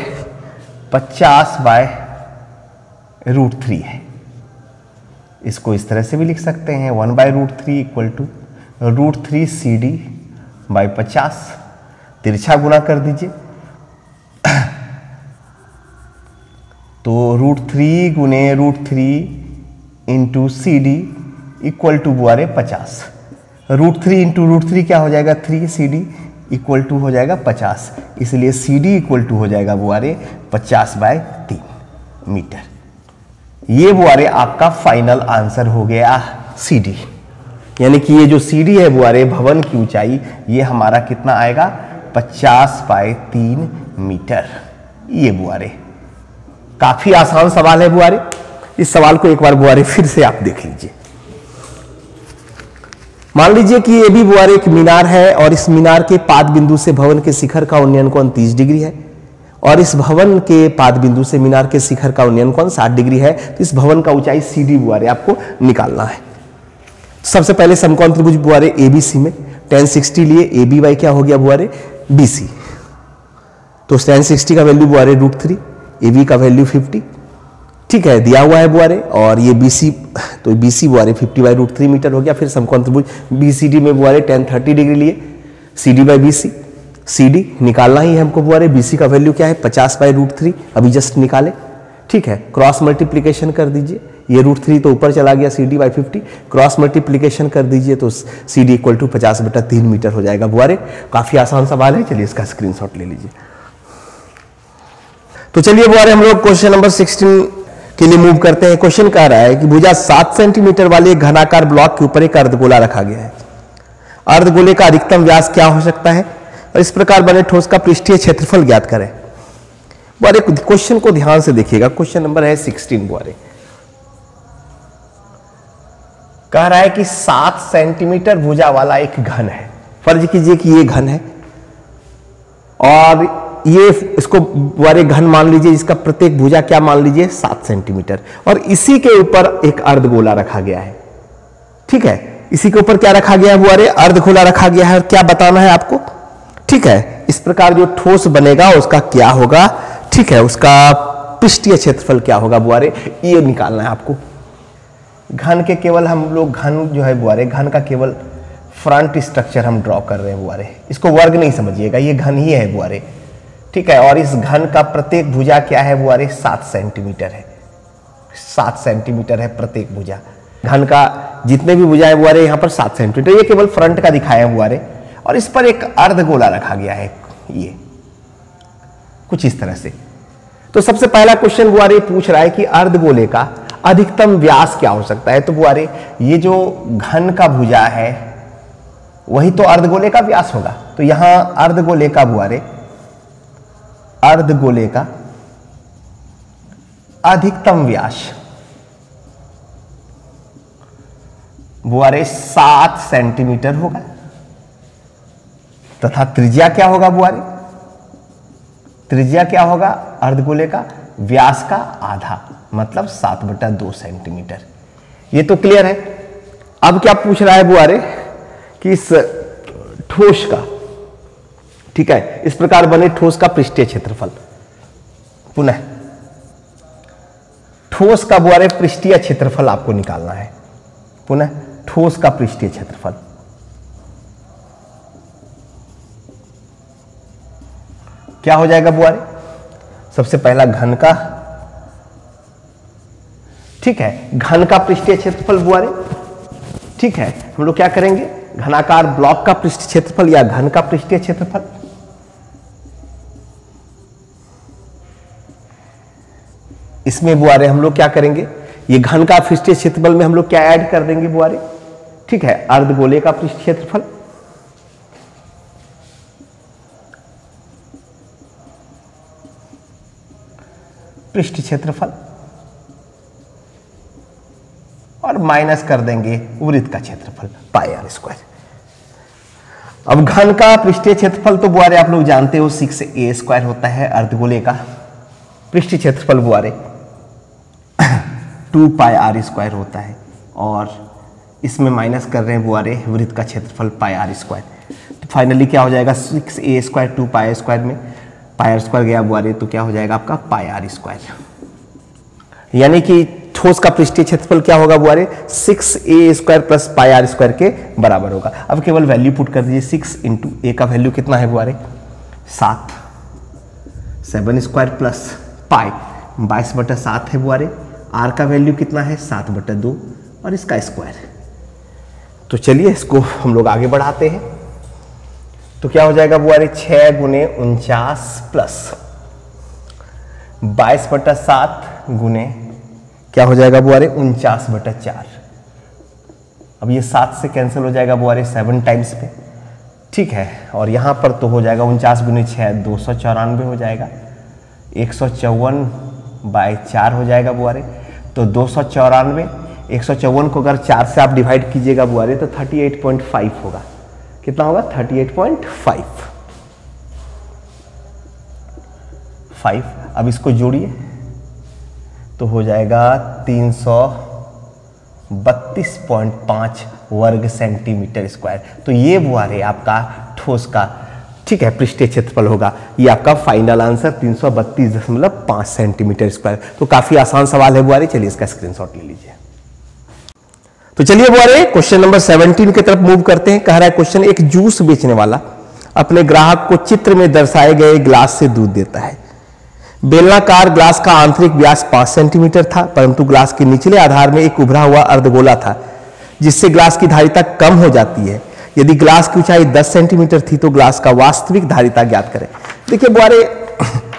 50 बाय √3 है। इसको इस तरह से भी लिख सकते हैं 1/√3 इक्वल टू √3 CD बाय 50, तिरछा गुना कर दीजिए, तो √3 गुने √3 इंटू CD इक्वल टू बुआरे 50। √3 इंटू √3 क्या हो जाएगा 3, CD इक्वल टू हो जाएगा 50, इसलिए CD इक्वल टू हो जाएगा बुआरे 50 बाय 3 मीटर। ये बुआरे आपका फाइनल आंसर हो गया CD, यानी कि ये जो CD है बुआरे भवन की ऊंचाई, ये हमारा कितना आएगा 50 बाय 3 मीटर। ये बुआरे काफी आसान सवाल है बुआरे। इस सवाल को एक बार बुआरे फिर से आप देख लीजिए। मान लीजिए कि ये भी बुआरे एक मीनार है, और इस मीनार के पाद बिंदु से भवन के शिखर का उन्नयन कोण 30 डिग्री है, और इस भवन के पाद बिंदु से मीनार के शिखर का उन्नयन कोण 60 डिग्री है। तो इस भवन का ऊंचाई CD बुआरे आपको निकालना है। सबसे पहले समकोण त्रिभुज बुआरे ABC में tan 60 लिए, AB बाई क्या हो गया बुआरे BC। तो tan 60 का वैल्यू बुआरे √3, AB का वैल्यू 50, ठीक है, दिया हुआ है बुआरे, और ये BC, तो BC बुआरे 50 बाई √3 मीटर हो गया। फिर समकोण त्रिभुज BCD में बुआरे tan 30 डिग्री लिए, CD बाई BC, CD निकालना ही है हमको बुआरे। BC का वैल्यू क्या है 50 बाई √3, अभी जस्ट निकाले, ठीक है। क्रॉस मल्टीप्लीकेशन कर दीजिए, ये √3 तो ऊपर चला गया, CD बाई 50, क्रॉस मल्टीप्लीकेशन कर दीजिए तो CD इक्वल टू 50/3 मीटर हो जाएगा बुआरे। काफी आसान सवाल है, चलिए इसका स्क्रीनशॉट ले लीजिए। तो चलिए बुआरे हम लोग क्वेश्चन नंबर 16 के लिए मूव करते हैं। क्वेश्चन कह रहा है कि भुजा 7 सेंटीमीटर वाले एक घनाकार ब्लॉक के ऊपर एक अर्धगोला रखा गया है। अर्धगोले का अधिकतम व्यास क्या हो सकता है, और इस प्रकार बने ठोस का पृष्ठीय क्षेत्रफल ज्ञात करें। बुआरे क्वेश्चन को ध्यान से देखिएगा, क्वेश्चन नंबर है 16 बुआरे। कह रहा है कि 7 सेंटीमीटर भुजा वाला एक घन है। फर्ज कीजिए कि ये घन है और ये इसको वाले घन मान लीजिए, जिसका प्रत्येक भुजा क्या मान लीजिए 7 सेंटीमीटर, और इसी के ऊपर एक अर्धगोला रखा गया है। ठीक है, इसी के ऊपर क्या रखा गया है बुआरे, अर्धगोला रखा गया है। और क्या बताना है आपको, ठीक है, इस प्रकार जो ठोस बनेगा उसका क्या होगा, ठीक है, उसका पृष्ठीय क्षेत्रफल क्या होगा बुआरे, ये निकालना है आपको। घन के केवल हम लोग घन जो है बुआरे, घन का केवल फ्रंट स्ट्रक्चर हम ड्रॉ कर रहे हैं बुआरे, इसको वर्ग नहीं समझिएगा, ये घन ही है बुआरे। ठीक है, और इस घन का प्रत्येक भुजा क्या है बुआरे, 7 सेंटीमीटर है। 7 सेंटीमीटर है प्रत्येक भुजा। घन का जितने भी भुजा है बुआरे यहाँ पर 7 सेंटीमीटर, ये केवल फ्रंट का दिखाया है बुआरे। और इस पर एक अर्धगोला रखा गया है, ये कुछ इस तरह से। तो सबसे पहला क्वेश्चन बुआरे पूछ रहा है कि अर्धगोले का अधिकतम व्यास क्या हो सकता है। तो बुआरे ये जो घन का भुजा है वही तो अर्धगोले का व्यास होगा। तो यहां अर्धगोले का बुआरे, अर्धगोले का अधिकतम व्यास बुआरे 7 सेंटीमीटर होगा तथा त्रिज्या क्या होगा बुआरे, त्रिज्या क्या होगा अर्धगोले का, व्यास का आधा, मतलब 7/2 सेंटीमीटर। ये तो क्लियर है। अब क्या पूछ रहा है बुआरे कि इस ठोस का, ठीक है, इस प्रकार बने ठोस का पृष्ठीय क्षेत्रफल। पुनः ठोस का बुआरे पृष्ठीय क्षेत्रफल आपको निकालना है। पुनः ठोस का पृष्ठीय क्षेत्रफल, क्या हो जाएगा बुआरे, सबसे पहला घन का, ठीक है, घन का पृष्ठीय क्षेत्रफल बुआरे। ठीक है, हम लोग क्या करेंगे, घनाकार ब्लॉक का पृष्ठ क्षेत्रफल या घन का पृष्ठीय क्षेत्रफल। इसमें बुआरे हम लोग क्या करेंगे, ये घन का पृष्ठीय क्षेत्रफल में हम लोग क्या ऐड कर देंगे बुआरे, ठीक है, अर्धगोले का पृष्ठ क्षेत्रफल, पृष्ठ क्षेत्रफल, और माइनस कर देंगे वृत्त का क्षेत्रफल पाई आर स्क्वायर। अब घन का पृष्ठीय क्षेत्रफल तो बुआरे आप लोग जानते हो 6a स्क्वायर होता है। अर्धगोले का पृष्ठीय क्षेत्रफल बुआरे 2 पाई आर स्क्वायर होता है, और इसमें माइनस कर रहे हैं बुआरे वृत्त का क्षेत्रफल पाई आर स्क्वायर। तो फाइनली क्या हो जाएगा, 6a स्क्वायर 2 पाई स्क्वायर में पाई आर स्क्वायर गया बुआरे, तो क्या हो जाएगा आपका पाई आर स्क्वायर। यानी कि ठोस का पृष्ठीय क्षेत्रफल क्या होगा बुआरे, 6a square plus pi R square के बराबर होगा। अब केवल वैल्यू पुट कर दीजिए, 6 इंटू ए का वैल्यू कितना है बुआरे 7, 7 स्क्वायर प्लस पाई 22/7 है बुआरे। आर का वैल्यू कितना है 7/2 और इसका स्क्वायर। तो चलिए इसको हम लोग आगे बढ़ाते हैं। तो क्या हो जाएगा बुआरे 6 गुने 49 प्लस 22/7 गुने क्या हो जाएगा बुआरे 49/4। अब ये 7 से कैंसिल हो जाएगा बुआरे 7 टाइम्स पे, ठीक है, और यहां पर तो हो जाएगा 49 गुने 6 294 हो जाएगा, 154/4 हो जाएगा बुआरे। तो 294, 154 को अगर 4 से आप डिवाइड कीजिएगा बुआरे तो 38.5 होगा। कितना होगा 38.5। अब इसको जोड़िए तो हो जाएगा 332.5 वर्ग सेंटीमीटर स्क्वायर। तो ये बुआरे आपका ठोस का, ठीक है, पृष्ठीय क्षेत्रफल होगा। ये आपका फाइनल आंसर 332.5 सेंटीमीटर स्क्वायर। तो काफी आसान सवाल है बुआरे, चलिए इसका स्क्रीनशॉट ले लीजिए। तो चलिए बुआरे क्वेश्चन नंबर 17 की तरफ मूव करते हैं। कह रहा है क्वेश्चन, एक जूस बेचने वाला अपने ग्राहक को चित्र में दर्शाए गए ग्लास से दूध देता है। बेलनाकार ग्लास का आंतरिक व्यास 5 सेंटीमीटर था, परंतु ग्लास के निचले आधार में एक उभरा हुआ अर्धगोला था जिससे ग्लास की धारिता कम हो जाती है। यदि ग्लास की ऊंचाई 10 सेंटीमीटर थी तो ग्लास का वास्तविक धारिता ज्ञात करें। देखिए बुआरे,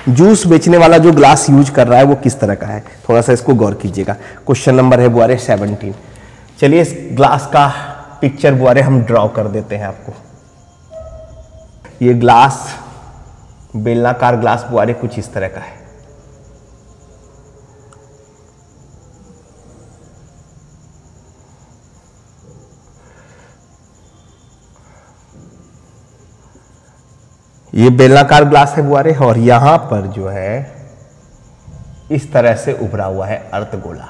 जूस बेचने वाला जो ग्लास यूज कर रहा है वो किस तरह का है, थोड़ा सा इसको गौर कीजिएगा। क्वेश्चन नंबर है बुआरे 17। चलिए इस ग्लास का पिक्चर बुआरे हम ड्रॉ कर देते हैं आपको। ये ग्लास, बेलनाकार ग्लास बुआरे कुछ इस तरह का है। ये बेलनाकार ग्लास है बुआरे, और यहां पर जो है इस तरह से उभरा हुआ है अर्धगोला।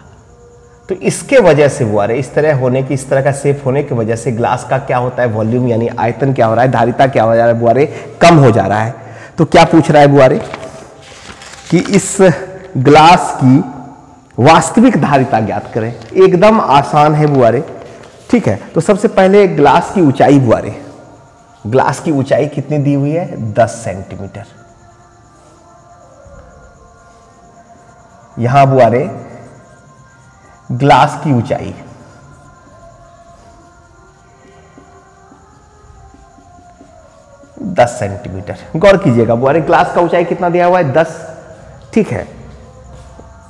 तो इसके वजह से बुआरे, इस तरह होने की, इस तरह का शेप होने की वजह से ग्लास का क्या होता है, वॉल्यूम यानी आयतन क्या हो रहा है, धारिता क्या हो जा रहा है बुआरे, कम हो जा रहा है। तो क्या पूछ रहा है बुआरे कि इस ग्लास की वास्तविक धारिता ज्ञात करें। एकदम आसान है बुआरे, ठीक है। तो सबसे पहले ग्लास की ऊंचाई बुआरे, ग्लास की ऊंचाई कितनी दी हुई है, 10 सेंटीमीटर। यहां बुआरे ग्लास की ऊंचाई 10 सेंटीमीटर। गौर कीजिएगा बुआरे, ग्लास का ऊंचाई कितना दिया हुआ है, 10, ठीक है।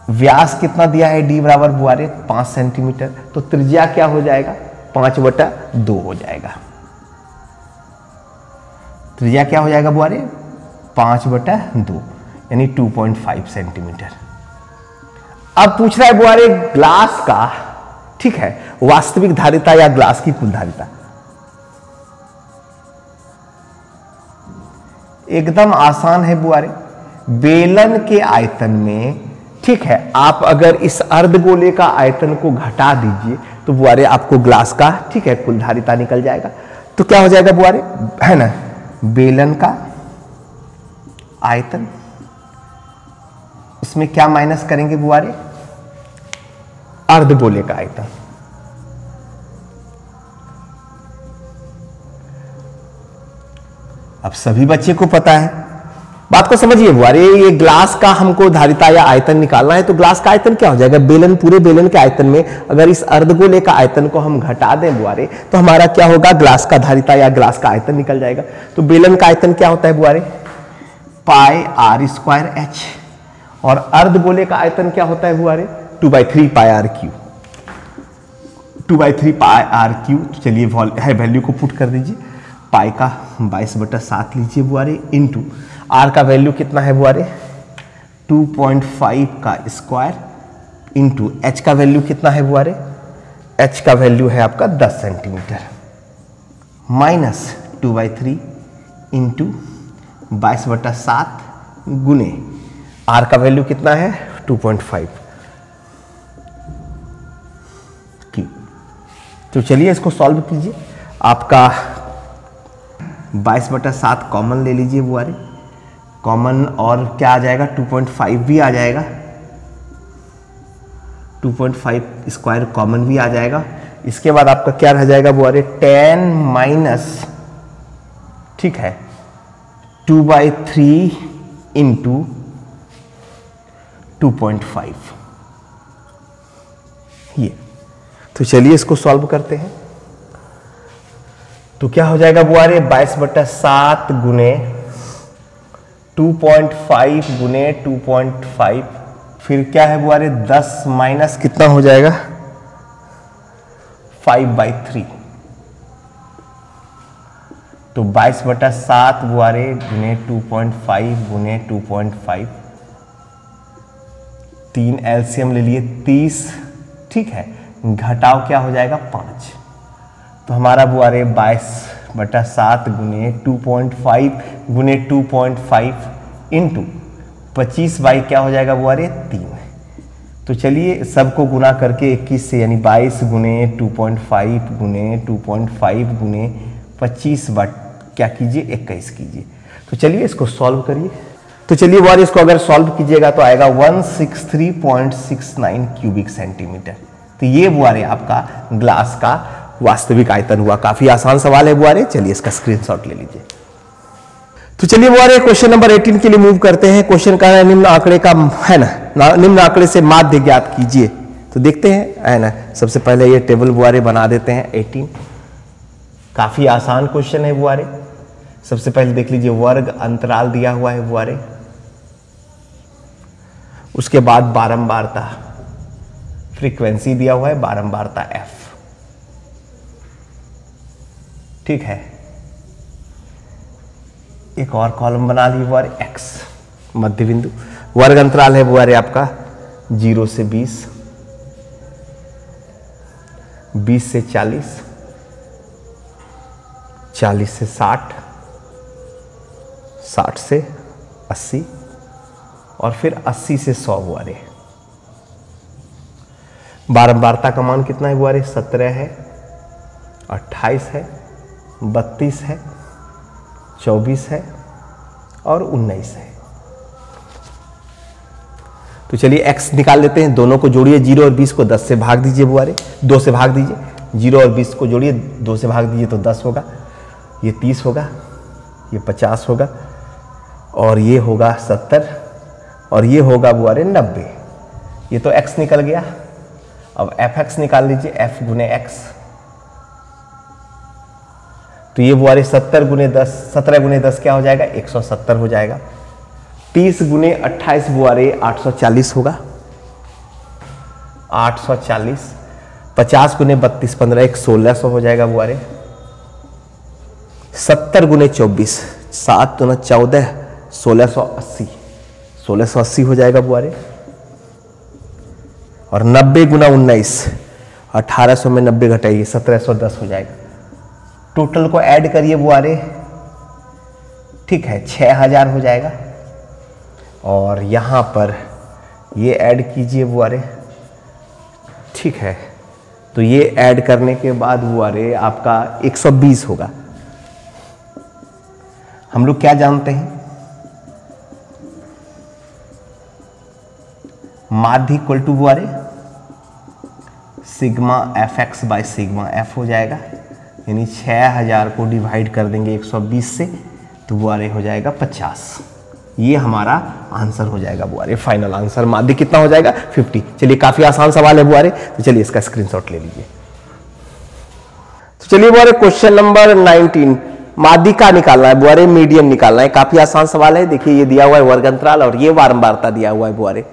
व्यास कितना दिया है, डी बराबर बुआरे 5 सेंटीमीटर। तो त्रिज्या क्या हो जाएगा, 5/2 हो जाएगा। त्रिज्या क्या हो जाएगा बुआरे, 5/2 यानी 2.5 सेंटीमीटर। अब पूछ रहा है बुआरे ग्लास का, ठीक है, वास्तविक धारिता या ग्लास की कुल धारिता। एकदम आसान है बुआरे, बेलन के आयतन में, ठीक है, आप अगर इस अर्धगोले का आयतन को घटा दीजिए तो बुआरे आपको ग्लास का, ठीक है, कुल धारिता निकल जाएगा। तो क्या हो जाएगा बुआरे, है ना, बेलन का आयतन, इसमें क्या माइनस करेंगे बुआरे, अर्धगोले का आयतन। अब सभी बच्चे को पता है, बात को समझिए बुआरे, ये ग्लास का हमको धारिता या आयतन निकालना है। तो ग्लास का आयतन क्या हो जाएगा, बेलन, पूरे बेलन के आयतन में अगर इस अर्धगोले का आयतन को हम घटा दें बुआरे, तो हमारा क्या होगा, ग्लास का धारिता या ग्लास का आयतन निकल जाएगा। तो बेलन का आयतन क्या होता है बुआरे, πr²h, और अर्धगोले का आयतन क्या होता है बुआरे, 2/3 πr³। 2/3 πr³। तो चलिए वैल्यू को पुट कर दीजिए, पाई का 22/7 लीजिए बुआरे, इंटू आर का वैल्यू कितना है बुआरे, 2.5 का स्क्वायर, इंटू एच का वैल्यू कितना है बुआरे, एच का वैल्यू है आपका 10 सेंटीमीटर, माइनस 2/3 इंटू 22/7 गुने आर का वैल्यू कितना है 2.5 क्यू। तो चलिए इसको सॉल्व कीजिए। आपका 22/7 कॉमन ले लीजिए बुआरे, कॉमन, और क्या आ जाएगा 2.5 भी आ जाएगा, 2.5 स्क्वायर कॉमन भी आ जाएगा। इसके बाद आपका क्या रह जाएगा बुआरे, 10 माइनस, ठीक है, 2/3 इंटू 2.5 ये। तो चलिए इसको सॉल्व करते हैं। तो क्या हो जाएगा बुआरे, 22/7 गुने 2.5 गुने 2.5, फिर क्या है बुआरे 10 माइनस कितना हो जाएगा 5/3। तो 22/7 बुआरे गुने 2.5 गुने 2.5, 3 एलसीएम ले लिए 30, ठीक है, घटाव क्या हो जाएगा 5। तो हमारा बुआरे 22/7 गुने 2.5 गुने 2.5 इंटू 25 बाई क्या हो जाएगा बुआरे 3। तो चलिए सबको गुना करके 21 से, यानी 22 गुने 2.5 गुने 2.5 गुने 25 बट क्या कीजिए 21 कीजिए। तो चलिए इसको सॉल्व करिए। तो चलिए बुआरे इसको अगर सॉल्व कीजिएगा तो आएगा 163.69 क्यूबिक सेंटीमीटर। तो ये बुआरे आपका ग्लास का वास्तविक आयतन हुआ। काफी आसान सवाल है बुआरे, चलिए इसका स्क्रीनशॉट ले लीजिए। तो चलिए बुआरे क्वेश्चन नंबर 18 के लिए मूव करते हैं। क्वेश्चन का है निम्न आंकड़े का, है ना, निम्न आंकड़े से माध्य ज्ञात कीजिए। तो देखते हैं, है ना, सबसे पहले ये टेबल बुआरे बना देते हैं 18। काफी आसान क्वेश्चन है बुआरे। सबसे पहले देख लीजिए, वर्ग अंतराल दिया हुआ है बुआरे, उसके बाद बारंबारता, फ्रीक्वेंसी दिया हुआ है, बारंबारता f, ठीक है। एक और कॉलम बना ली बुआरे x, मध्य बिंदु। वर्ग अंतराल है बुआरे आपका 0 से 20, 20 से 40, 40 से 60, 60 से 80 और फिर 80 से 100 बुआरे। बारंबारता का मान कितना है बुआरे? 17 है, 28 है, 32 है, 24 है और 19 है। तो चलिए x निकाल लेते हैं। दोनों को जोड़िए, 0 और 20 को 10 से भाग दीजिए बुआरे, 2 से भाग दीजिए। 0 और 20 को जोड़िए, 2 से भाग दीजिए तो 10 होगा, ये 30 होगा, ये 50 होगा और ये होगा 70 और ये होगा बुआरे 90। ये तो x निकल गया। अब fx निकाल लीजिए, f गुने x। तो ये बुआरे 17 गुने 10, 17 गुने 10 क्या हो जाएगा? 170 हो जाएगा। 30 गुने 28 बुआरे 840 होगा, 840। 50 गुने 32 15 1 1600 हो जाएगा बुआरे। 70 गुने 24 7 गुना 14 1680, 1680 हो जाएगा बुआरे। और 90 गुना 19 1800 में 90 घटाइए 1710 हो जाएगा। टोटल को ऐड करिए बुआरे, ठीक है, 6000 हो जाएगा। और यहां पर ये ऐड कीजिए बुआरे, ठीक है। तो ये ऐड करने के बाद बुआरे आपका 120 होगा। हम लोग क्या जानते हैं? माध्य इक्वल टू बुआरे sigma F X by sigma F हो जाएगा। यानी 6000 को डिवाइड कर देंगे 120 से तो बुआरे हो जाएगा 50। ये हमारा आंसर हो जाएगा बुआरे, फाइनल आंसर। माध्य कितना हो जाएगा? 50। चलिए काफी आसान सवाल है बुआरे, तो चलिए इसका स्क्रीनशॉट ले लीजिए। तो चलिए बुआरे क्वेश्चन नंबर 19, माध्यिका निकालना है बुआरे, मीडियन निकालना है। काफी आसान सवाल है। देखिए ये दिया हुआ है वर्ग अंतराल और ये बारंबारता दिया हुआ है बुआरे,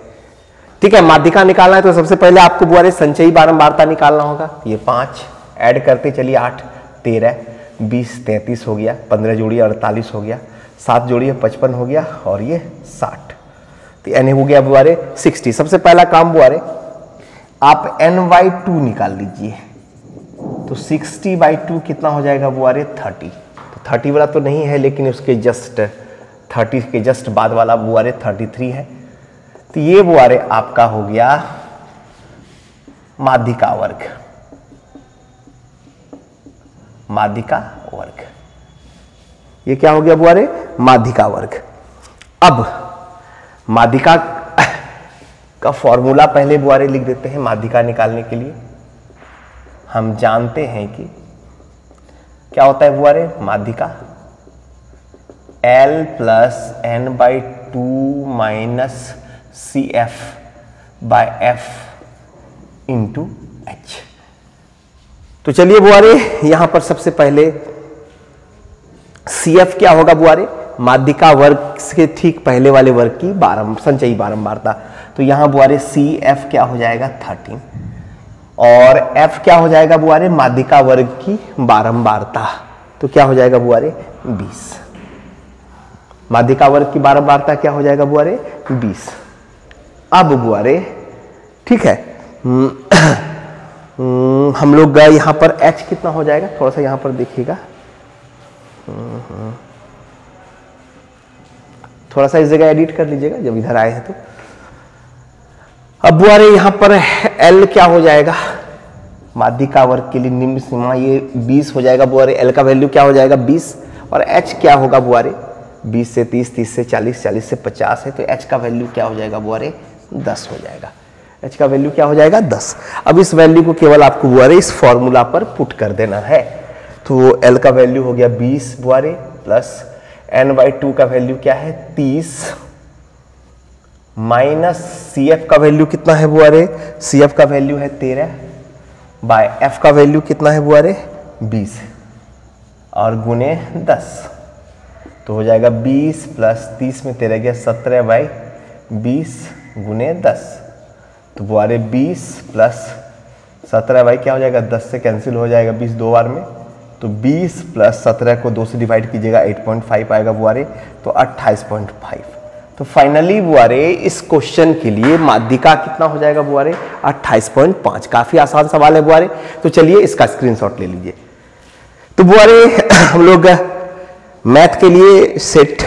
ठीक है। माध्यिका निकालना है तो सबसे पहले आपको बुआरे संचयी बारंबारता निकालना होगा। ये 5 ऐड करते चलिए, 8 13 20 33 हो गया, 15 जोड़िए 48 हो गया, 7 जोड़िए 55 हो गया और ये 60। तो n हो गया बुआरे 60। सबसे पहला काम बुआरे आप n/2 निकाल लीजिए। तो 60/2 कितना हो जाएगा बुआरे? 30। तो 30 वाला तो नहीं है, लेकिन उसके जस्ट 30 के जस्ट बाद वाला बुआरे 33 है। तो ये बुआरे आपका हो गया माध्यिका वर्ग, माध्यिका वर्ग। ये क्या हो गया बुआरे? माध्यिका वर्ग। अब माध्यिका का फॉर्मूला पहले बुआरे लिख देते हैं। माध्यिका निकालने के लिए हम जानते हैं कि क्या होता है बुआरे? माध्यिका L plus n/2 minus CF/F into H। तो चलिए बुआरे यहां पर सबसे पहले CF क्या होगा बुआरे? माध्यिका वर्ग के ठीक पहले वाले वर्ग की संचयी बारंबारता। तो यहां बुआरे CF क्या हो जाएगा? 13 और F क्या हो जाएगा बुआरे? माध्यिका वर्ग की बारंबारता। तो क्या हो जाएगा बुआरे? 20। माध्यिका वर्ग की बारंबारता क्या हो जाएगा बुआरे? 20। अब बुआरे ठीक है, हम लोग यहां पर H कितना हो जाएगा? थोड़ा सा यहां पर देखिएगा, थोड़ा सा इस जगह एडिट कर लीजिएगा जब इधर आए हैं तो। अब बुआरे यहां पर L क्या हो जाएगा? माध्यिका वर्ग के लिए निम्न सीमा ये 20 हो जाएगा बुआरे। L का वैल्यू क्या हो जाएगा? 20। और H क्या होगा बुआरे? 20 से 30, 30 से 40, 40 से 50 है, तो H का वैल्यू क्या हो जाएगा बुआरे? 10 हो जाएगा। H का वैल्यू क्या हो जाएगा? 10। अब इस वैल्यू को केवल आपको बुआरे इस फॉर्मूला पर पुट कर देना है। तो L का वैल्यू हो गया 20 बुआरे, प्लस n/2 का वैल्यू क्या है? 30, माइनस CF का वैल्यू कितना है बुआरे? CF का वैल्यू है 13, बाय F का वैल्यू कितना है बुआरे? 20 और गुने 10। तो हो जाएगा 20 प्लस 30 में 13 गया 17/20 गुने 10। तो बुआरे 20 प्लस 17 क्या हो जाएगा? 10 से कैंसिल हो जाएगा 20 दो बार में। तो 20 प्लस 17 को 2 से डिवाइड कीजिएगा 8.5 आएगा बुआरे, तो 28.5। तो फाइनली बुआरे इस क्वेश्चन के लिए माध्यिका कितना हो जाएगा बुआरे? 28.5। काफी आसान सवाल है बुआरे। तो चलिए इसका स्क्रीनशॉट ले लीजिए। तो बुआरे हम लोग मैथ के लिए सेट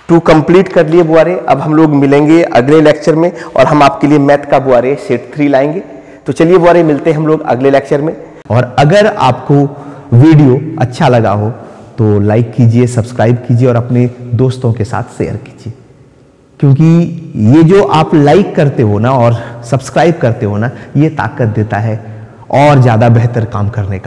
टू कंप्लीट कर लिए बुआरे। अब हम लोग मिलेंगे अगले लेक्चर में और हम आपके लिए मैथ का बुआरे सेट 3 लाएंगे। तो चलिए बुआरे, मिलते हैं हम लोग अगले लेक्चर में। और अगर आपको वीडियो अच्छा लगा हो तो लाइक कीजिए, सब्सक्राइब कीजिए और अपने दोस्तों के साथ शेयर कीजिए, क्योंकि ये जो आप लाइक करते हो ना और सब्सक्राइब करते हो ना, ये ताकत देता है और ज्यादा बेहतर काम करने का।